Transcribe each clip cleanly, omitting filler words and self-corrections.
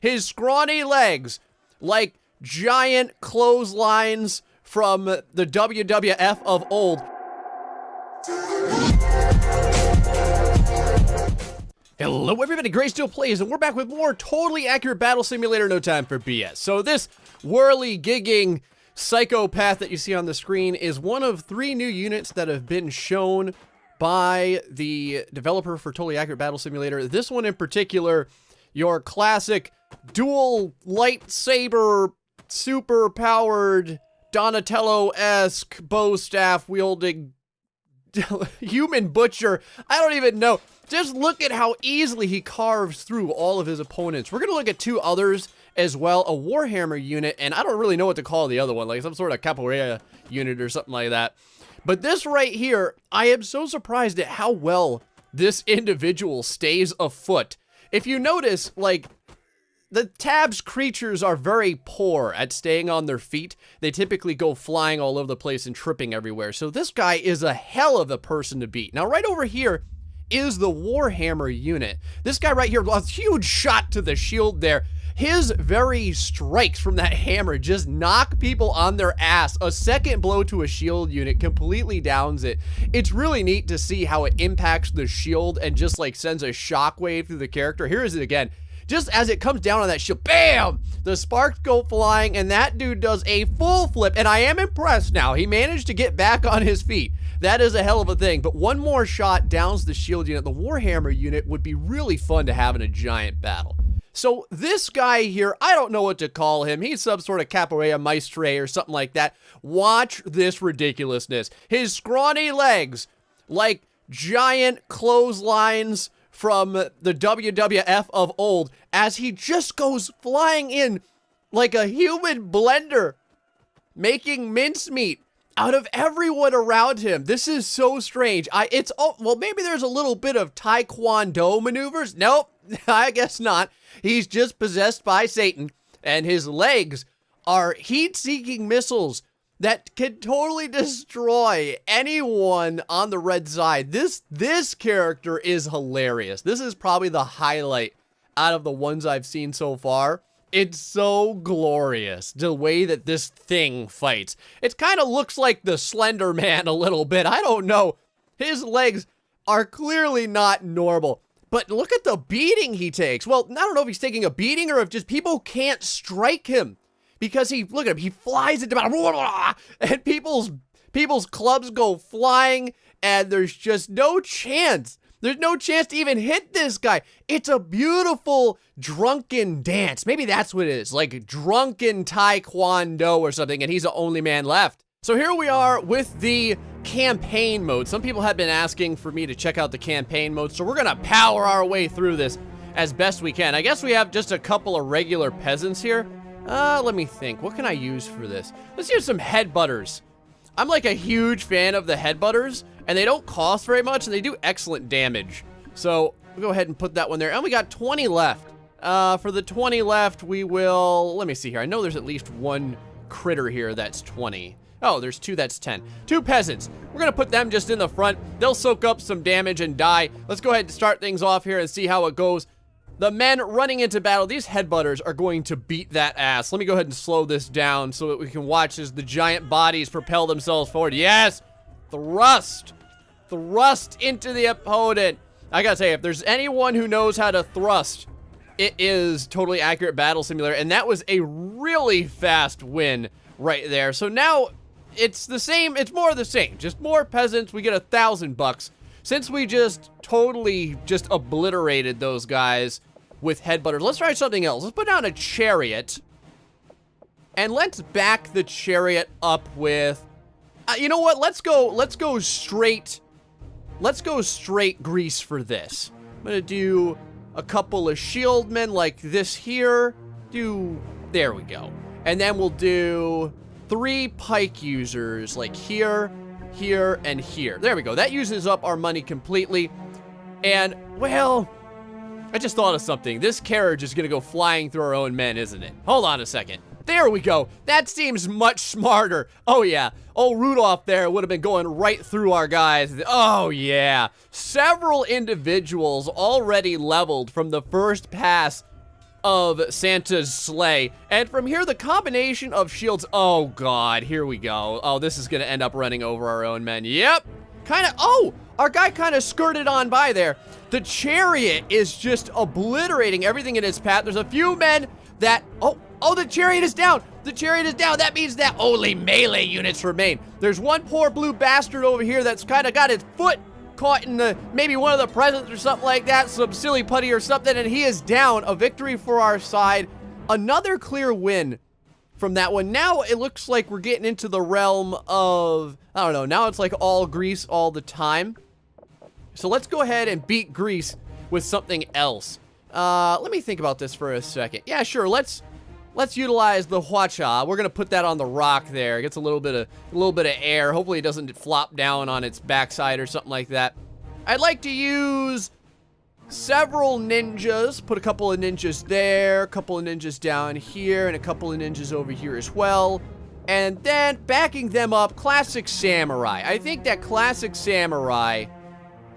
His scrawny legs, like giant clotheslines from the WWF of old. Hello everybody, Graysteel Plays, and we're back with more totally accurate battle simulator, no time for BS. So this whirly-gigging psychopath that you see on the screen is one of 3 new units that have been shown by the developer for Totally Accurate Battle Simulator. This one in particular, your classic dual lightsaber, super-powered, Donatello-esque, bow staff wielding human butcher. I don't even know. Just look at how easily he carves through all of his opponents. We're gonna look at 2 others as well, a Warhammer unit, and I don't really know what to call the other one, like some sort of Capoeira unit or something like that. But this right here, I am so surprised at how well this individual stays afoot. If you notice, like, the Tab's creatures are very poor at staying on their feet. They typically go flying all over the place and tripping everywhere. So this guy is a hell of a person to beat. Now, right over here is the Warhammer unit. This guy right here, a huge shot to the shield there. His very strikes from that hammer just knock people on their ass. A second blow to a shield unit completely downs it. It's really neat to see how it impacts the shield and just like sends a shockwave through the character. Here is it again. Just as it comes down on that shield, bam! The sparks go flying, and that dude does a full flip, and I am impressed now. He managed to get back on his feet. That is a hell of a thing, but one more shot downs the shield unit. The Warhammer unit would be really fun to have in a giant battle. So this guy here, I don't know what to call him. He's some sort of Capoeira Master or something like that. Watch this ridiculousness. His scrawny legs, like giant clotheslines from the WWF of old, as he just goes flying in like a human blender, making mincemeat out of everyone around him. This is so strange. Well, maybe there's a little bit of Taekwondo maneuvers. Nope, I guess not. He's just possessed by Satan, and his legs are heat-seeking missiles that can totally destroy anyone on the red side. This character is hilarious. This is probably the highlight out of the ones I've seen so far. It's so glorious, the way that this thing fights. It kind of looks like the Slenderman a little bit. I don't know. His legs are clearly not normal. But look at the beating he takes. Well, I don't know if he's taking a beating or if just people can't strike him. Because look at him, he flies into battle, and people's clubs go flying, and there's just no chance. There's no chance to even hit this guy. It's a beautiful drunken dance. Maybe that's what it is, like drunken Taekwondo or something, and he's the only man left. So here we are with the campaign mode. Some people have been asking for me to check out the campaign mode, so we're gonna power our way through this as best we can. I guess we have just a couple of regular peasants here. Let me think. What can I use for this? Let's use some headbutters. I'm like a huge fan of the headbutters, and they don't cost very much, and they do excellent damage. So we'll go ahead and put that one there. And we got 20 left. For the 20 left, we will, let me see here. I know there's at least one critter here that's 20. Oh, there's 2, that's 10. 2 peasants. We're gonna put them just in the front. They'll soak up some damage and die. Let's go ahead and start things off here and see how it goes. The men running into battle, these headbutters are going to beat that ass. Let me go ahead and slow this down so that we can watch as the giant bodies propel themselves forward. Yes! Thrust! Thrust into the opponent. I gotta say, if there's anyone who knows how to thrust, it is Totally Accurate Battle Simulator, and that was a really fast win right there. So now, it's the same, it's more of the same. Just more peasants, we get $1,000. Since we just totally just obliterated those guys with headbutters, let's try something else. Let's put down a chariot. And let's back the chariot up with, you know what? Let's go straight grease for this. I'm gonna do a couple of shieldmen like this here. There we go. And then we'll do 3 pike users like here, here, and here. There we go. That uses up our money completely. And, well, I just thought of something. This carriage is gonna go flying through our own men, isn't it? Hold on a second. There we go. That seems much smarter. Oh, yeah. Old Rudolph there would have been going right through our guys. Oh, yeah. Several individuals already leveled from the first pass of Santa's sleigh. And from here, the combination of shields, oh God, here we go. Oh, this is gonna end up running over our own men. Yep, our guy kind of skirted on by there. The chariot is just obliterating everything in its path. There's a few men that, oh, the chariot is down. The chariot is down. That means that only melee units remain. There's one poor blue bastard over here that's kind of got his foot caught in maybe one of the presents or something like that, some silly putty or something, and he is down. A victory for our side. Another clear win from that one. Now it looks like we're getting into the realm of, I don't know, now it's like all Greece all the time. So let's go ahead and beat Greece with something else. Let me think about this for a second. Yeah, sure, let's utilize the Hwacha. We're gonna put that on the rock there. It gets a little bit of air. Hopefully it doesn't flop down on its backside or something like that. I'd like to use several ninjas. Put a couple of ninjas there, a couple of ninjas down here, and a couple of ninjas over here as well. And then backing them up, classic samurai. I think that classic samurai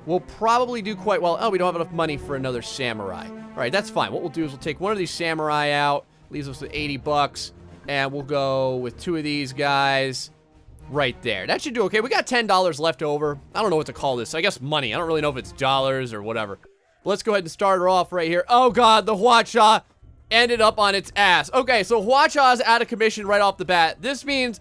will probably do quite well. Oh, we don't have enough money for another samurai. All right, that's fine. What we'll do is we'll take one of these samurai out. Leaves us with 80 bucks, and we'll go with 2 of these guys right there. That should do okay. We got $10 left over. I don't know what to call this. I guess money. I don't really know if it's dollars or whatever. But let's go ahead and start her off right here. Oh God, the Hwacha ended up on its ass. Okay, so Hwacha is out of commission right off the bat. This means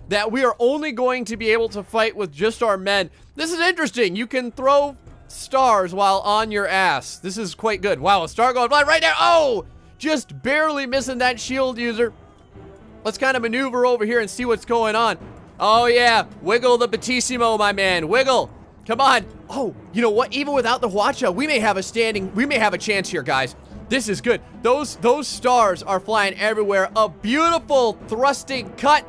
that we are only going to be able to fight with just our men. This is interesting. You can throw stars while on your ass. This is quite good. Wow, a star going flying right there. Oh! Just barely missing that shield user. Let's kind of maneuver over here and see what's going on. Oh yeah, wiggle the Batissimo, my man, wiggle. Come on. Oh, you know what? Even without the Hwacha, we may have a chance here, guys. This is good. Those stars are flying everywhere. A beautiful thrusting cut.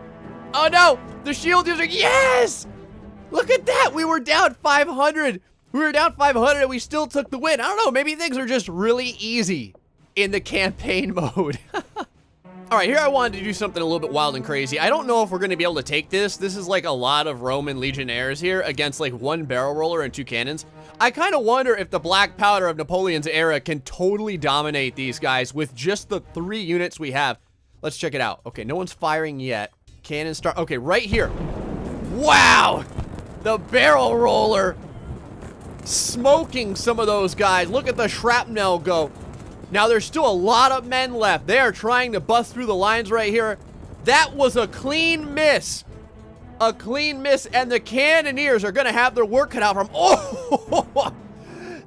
Oh no, the shield user, yes! Look at that, we were down 500. We were down 500 and we still took the win. I don't know, maybe things are just really easy in the campaign mode. All right, here I wanted to do something a little bit wild and crazy. I don't know if we're gonna be able to take this. This is like a lot of Roman legionnaires here against like 1 barrel roller and 2 cannons. I kind of wonder if the black powder of Napoleon's era can totally dominate these guys with just the 3 units we have. Let's check it out. Okay, no one's firing yet. Cannon start, okay, right here. Wow, the barrel roller smoking some of those guys. Look at the shrapnel go. Now, there's still a lot of men left. They are trying to bust through the lines right here. That was a clean miss. A clean miss, and the cannoneers are going to have their work cut out from... Oh!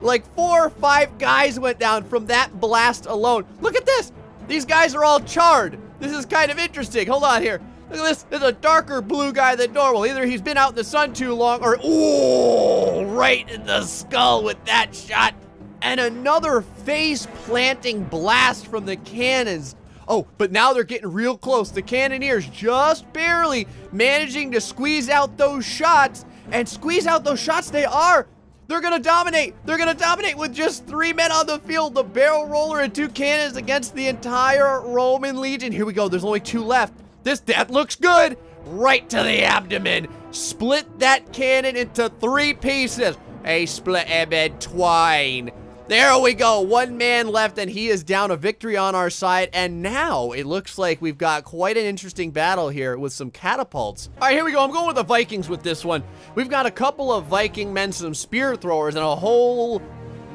Like 4 or 5 guys went down from that blast alone. Look at this. These guys are all charred. This is kind of interesting. Hold on here. Look at this. There's a darker blue guy than normal. Either he's been out in the sun too long, or... Oh! Right in the skull with that shot. And another face-planting blast from the cannons. Oh, but now they're getting real close. The cannoneers just barely managing to squeeze out those shots. And squeeze out those shots they are. They're gonna dominate. They're gonna dominate with just 3 men on the field. The barrel roller and 2 cannons against the entire Roman legion. Here we go. There's only 2 left. That looks good. Right to the abdomen. Split that cannon into 3 pieces. A split ebed twine. There we go, 1 man left and he is down. A victory on our side, and now it looks like we've got quite an interesting battle here with some catapults. All right, here we go. I'm going with the Vikings with this one. We've got a couple of Viking men, some spear throwers, and a whole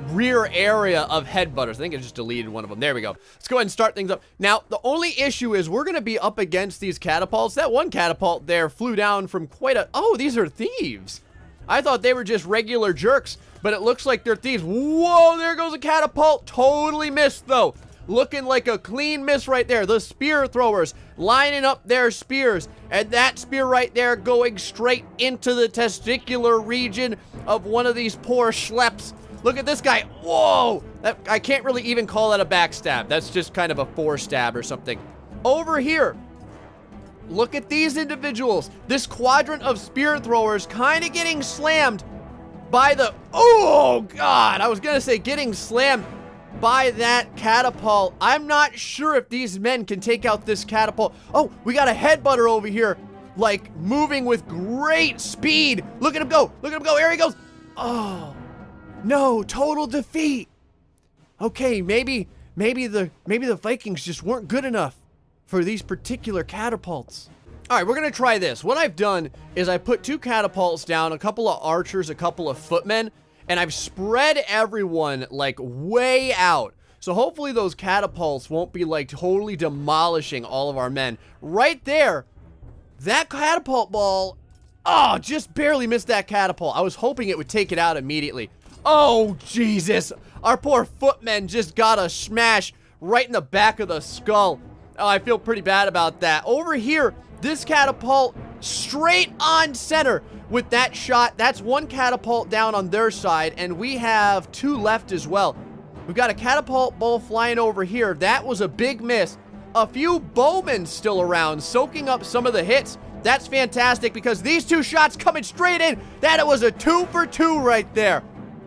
rear area of headbutters. I think I just deleted one of them. There we go. Let's go ahead and start things up. Now, the only issue is we're going to be up against these catapults. That one catapult there flew down from quite a... Oh, these are thieves. I thought they were just regular jerks, but it looks like they're thieves. Whoa, there goes a catapult. Totally missed, though. Looking like a clean miss right there. The spear throwers lining up their spears, and that spear right there going straight into the testicular region of one of these poor schleps. Look at this guy. Whoa, I can't really even call that a backstab. That's just kind of a forestab or something. Over here, look at these individuals. This quadrant of spear throwers kind of getting slammed by the... Oh, God. I was going to say getting slammed by that catapult. I'm not sure if these men can take out this catapult. Oh, we got a headbutter over here, like moving with great speed. Look at him go. Look at him go. Here he goes. Oh, no. Total defeat. Okay, maybe maybe the Vikings just weren't good enough for these particular catapults. All right, we're gonna try this. What I've done is I put 2 catapults down, a couple of archers, a couple of footmen, and I've spread everyone like way out. So hopefully those catapults won't be like totally demolishing all of our men. Right there, that catapult ball, oh, just barely missed that catapult. I was hoping it would take it out immediately. Oh, Jesus. Our poor footmen just got a smash right in the back of the skull. Oh, I feel pretty bad about that. Over here, this catapult straight on center with that shot. That's 1 catapult down on their side, and we have 2 left as well. We've got a catapult ball flying over here. That was a big miss. A few bowmen still around, soaking up some of the hits. That's fantastic because these 2 shots coming straight in. That was a 2 for 2 right there.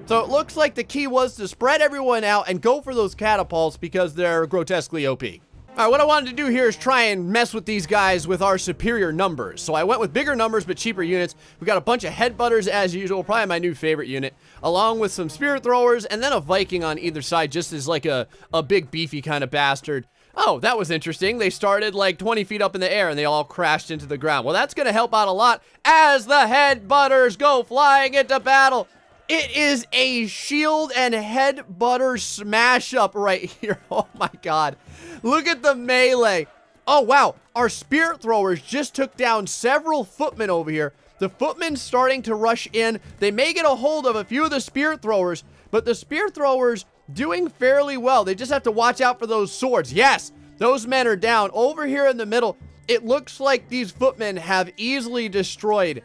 So it looks like the key was to spread everyone out and go for those catapults because they're grotesquely OP. All right, what I wanted to do here is try and mess with these guys with our superior numbers. So I went with bigger numbers but cheaper units. We got a bunch of headbutters as usual, probably my new favorite unit, along with some spear throwers and then a Viking on either side just as like a big beefy kind of bastard. Oh, that was interesting. They started like 20 feet up in the air and they all crashed into the ground. Well, that's going to help out a lot as the headbutters go flying into battle. It is a shield and headbutter smash up right here. Oh my God. Look at the melee. Oh wow. Our spear throwers just took down several footmen over here. The footmen starting to rush in. They may get a hold of a few of the spear throwers, but the spear throwers doing fairly well. They just have to watch out for those swords. Yes, those men are down. Over here in the middle, it looks like these footmen have easily destroyed,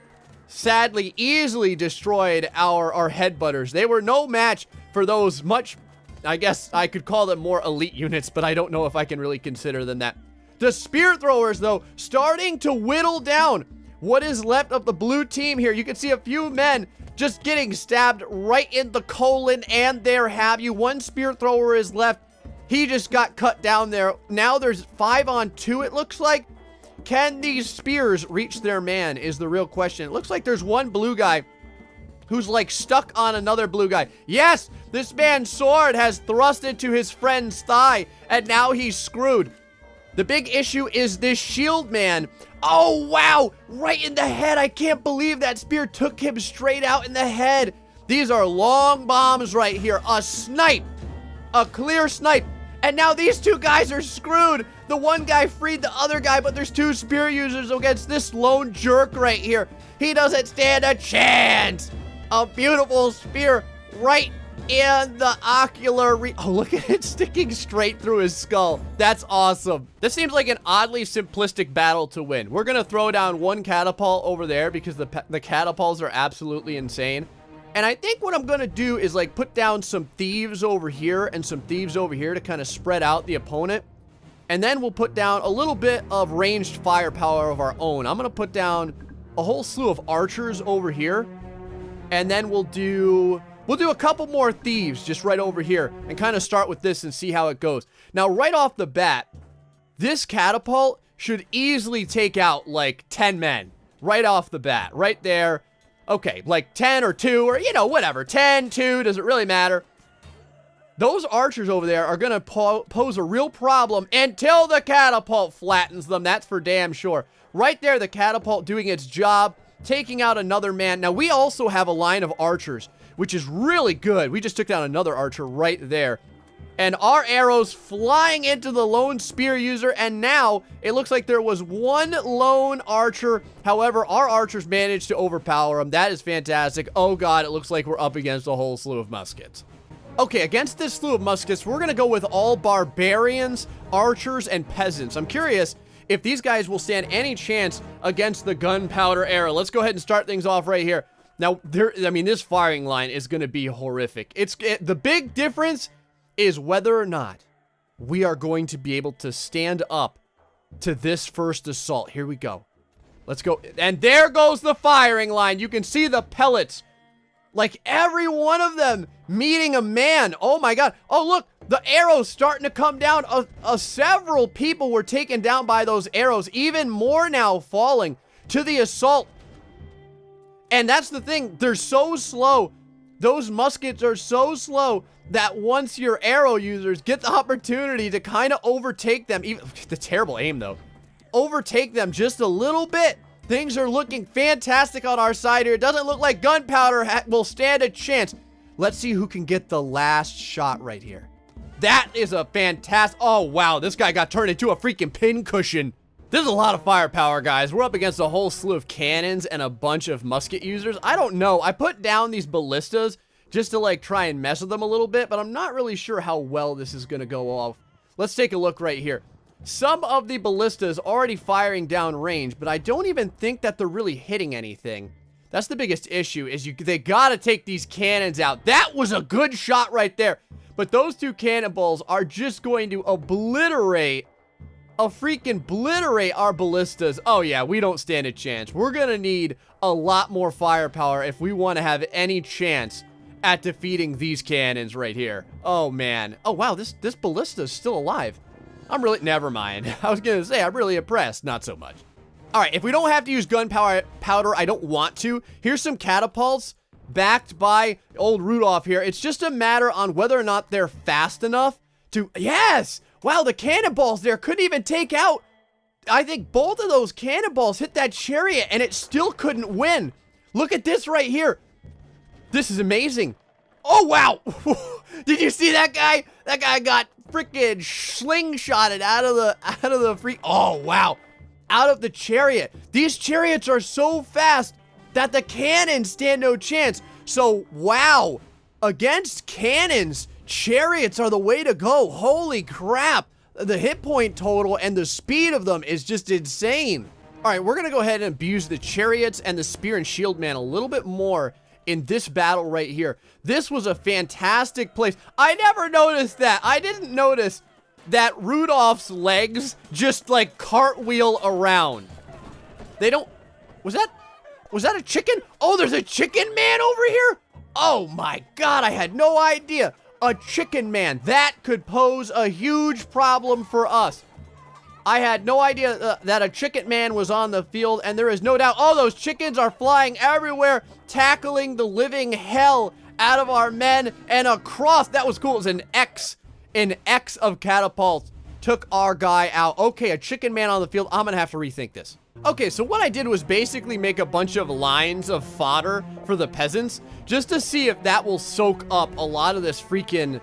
sadly, easily destroyed our headbutters. They were no match for those much, I guess I could call them more elite units, but I don't know if I can really consider them that. The spear throwers, though, starting to whittle down what is left of the blue team here. You can see a few men just getting stabbed right in the colon, and there have you. 1 spear thrower is left. He just got cut down there. Now there's 5 on 2, it looks like. Can these spears reach their man is the real question. It looks like there's 1 blue guy who's like stuck on another blue guy. Yes, this man's sword has thrust into his friend's thigh, and now he's screwed. The big issue is this shield man. Oh, wow, right in the head. I can't believe that spear took him straight out in the head. These are long bombs right here. A snipe, a clear snipe. And now these 2 guys are screwed. The 1 guy freed the other guy, but there's 2 spear users against this lone jerk right here. He doesn't stand a chance. A beautiful spear right in the ocular oh, look at it sticking straight through his skull. That's awesome. This seems like an oddly simplistic battle to win. We're gonna throw down 1 catapult over there because the catapults are absolutely insane. And I think what I'm gonna do is like put down some thieves over here and some thieves over here to kind of spread out the opponent. And then we'll put down a little bit of ranged firepower of our own. I'm gonna put down a whole slew of archers over here. And then we'll do a couple more thieves just right over here and kind of start with this and see how it goes. Now, right off the bat, this catapult should easily take out like 10 men right off the bat, right there. Okay, like 10 or 2 or, you know, whatever. 10, 2, doesn't really matter. Those archers over there are going to pose a real problem until the catapult flattens them. That's for damn sure. Right there, the catapult doing its job, taking out another man. Now, we also have a line of archers, which is really good. We just took down another archer right there. And our arrows flying into the lone spear user, and now it looks like there was 1 lone archer. However, our archers managed to overpower him. That is fantastic. Oh God, it looks like we're up against a whole slew of muskets. Okay, against this slew of muskets, we're gonna go with all barbarians, archers, and peasants. I'm curious if these guys will stand any chance against the gunpowder era. Let's go ahead and start things off right here. Now, this firing line is gonna be horrific. The big difference is whether or not we are going to be able to stand up to this first assault. Here we go. Let's go. And there goes the firing line. You can see the pellets. Like every one of them meeting a man. Oh my God. Oh, look, the arrows starting to come down. Several people were taken down by those arrows. Even more now falling to the assault. And that's the thing. They're so slow. those muskets are so slow that once your arrow users get the opportunity to kind of overtake them, even the terrible aim though, overtake them just a little bit, things are looking fantastic on our side here. It doesn't look like gunpowder will stand a chance. Let's see who can get the last shot right here. That is a fantastic, oh wow, this guy got turned into a freaking pincushion. There's a lot of firepower, guys. We're up against a whole slew of cannons and a bunch of musket users. I don't know, I put down these ballistas just to like try and mess with them a little bit, but I'm not really sure how well this is gonna go off. Let's take a look right here. Some of the ballistas already firing down range, but I don't even think that they're really hitting anything. That's the biggest issue, is they gotta take these cannons out. That was a good shot right there. But those two cannonballs are just going to obliterate our ballistas. Oh yeah, we don't stand a chance. We're gonna need a lot more firepower if we want to have any chance at defeating these cannons right here. Oh man. Oh wow, this ballista is still alive. Never mind. I was gonna say, I'm really impressed. Not so much. All right, if we don't have to use gunpowder, I don't want to. Here's some catapults backed by old Rudolph here. It's just a matter on whether or not they're fast enough to, yes! Wow, the cannonballs there couldn't even take out. I think both of those cannonballs hit that chariot and it still couldn't win. Look at this right here. This is amazing. Oh, wow. Did you see that guy? That guy got freaking slingshotted out of the oh, wow. Out of the chariot. These chariots are so fast that the cannons stand no chance. So, wow. Against cannons, chariots are the way to go. Holy crap. The hit point total and the speed of them is just insane. All right, we're going to go ahead and abuse the chariots and the spear and shield man a little bit more in this battle right here. This was a fantastic place. I never noticed that. I didn't notice that Rudolph's legs just like cartwheel around. They don't, was that a chicken? Oh, there's a chicken man over here? Oh my God, I had no idea. A chicken man, that could pose a huge problem for us. I had no idea that a chicken man was on the field, and there is no doubt, oh, those chickens are flying everywhere, tackling the living hell out of our men, and across, that was cool, it was an X of catapults took our guy out. Okay, a chicken man on the field, I'm gonna have to rethink this. Okay, so what I did was basically make a bunch of lines of fodder for the peasants, just to see if that will soak up a lot of this freaking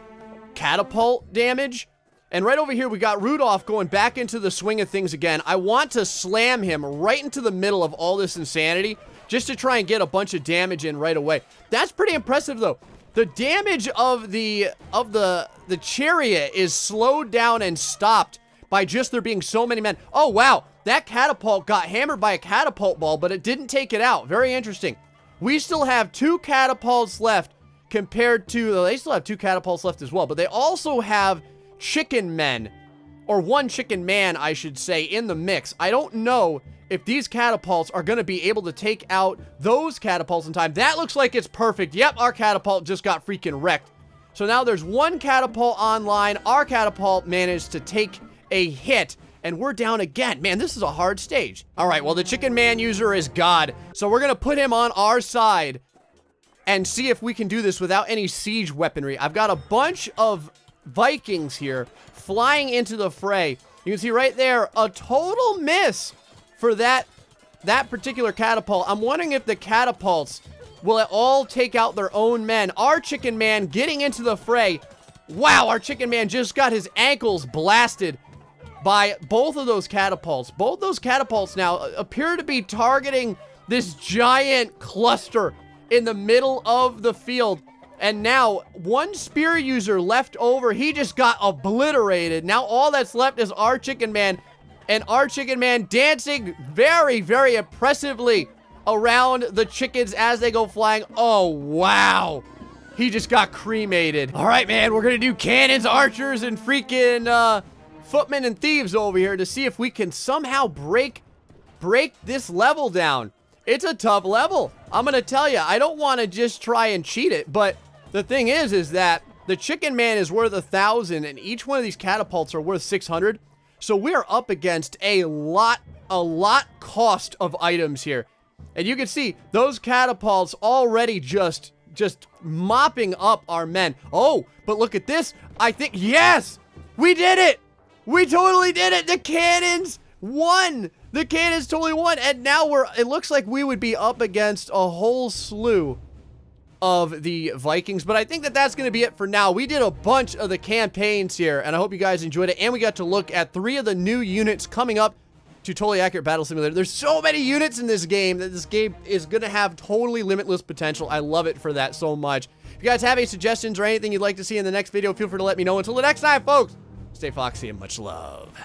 catapult damage. And right over here, we got Rudolph going back into the swing of things again. I want to slam him right into the middle of all this insanity, just to try and get a bunch of damage in right away. That's pretty impressive, though. The damage of the chariot is slowed down and stopped by just there being so many men. Oh, wow. That catapult got hammered by a catapult ball, but it didn't take it out. Very interesting. We still have 2 catapults left compared to, they still have 2 catapults left as well, but they also have chicken men, or 1 chicken man, I should say, in the mix. I don't know if these catapults are going to be able to take out those catapults in time. That looks like it's perfect. Yep, our catapult just got freaking wrecked. So now there's 1 catapult online. Our catapult managed to take a hit, and we're down again. Man, this is a hard stage. All right, well, the chicken man user is God, so we're going to put him on our side and see if we can do this without any siege weaponry. I've got a bunch of Vikings here flying into the fray. You can see right there, a total miss for that particular catapult. I'm wondering if the catapults will all take out their own men. Our chicken man getting into the fray. Wow, our chicken man just got his ankles blasted by both of those catapults. Both those catapults now appear to be targeting this giant cluster in the middle of the field. And now, 1 spear user left over. He just got obliterated. Now all that's left is our chicken man. And our chicken man dancing very, very impressively around the chickens as they go flying. Oh, wow. He just got cremated. All right, man, we're going to do cannons, archers, and freaking footmen and thieves over here to see if we can somehow break this level down. It's a tough level. I'm going to tell you, I don't want to just try and cheat it, but the thing is that the chicken man is worth 1,000 and each one of these catapults are worth 600. So we are up against a lot cost of items here. And you can see those catapults already just just mopping up our men. Oh, but look at this. I think, yes, we did it. We totally did it. The cannons won. The cannons totally won. And now it looks like we would be up against a whole slew of the Vikings, but I think that that's going to be it for now. We did a bunch of the campaigns here, and I hope you guys enjoyed it, and we got to look at 3 of the new units coming up to Totally Accurate Battle Simulator. There's so many units in this game that this game is going to have totally limitless potential. I love it for that so much. If you guys have any suggestions or anything you'd like to see in the next video, feel free to let me know. Until the next time, folks, stay foxy and much love.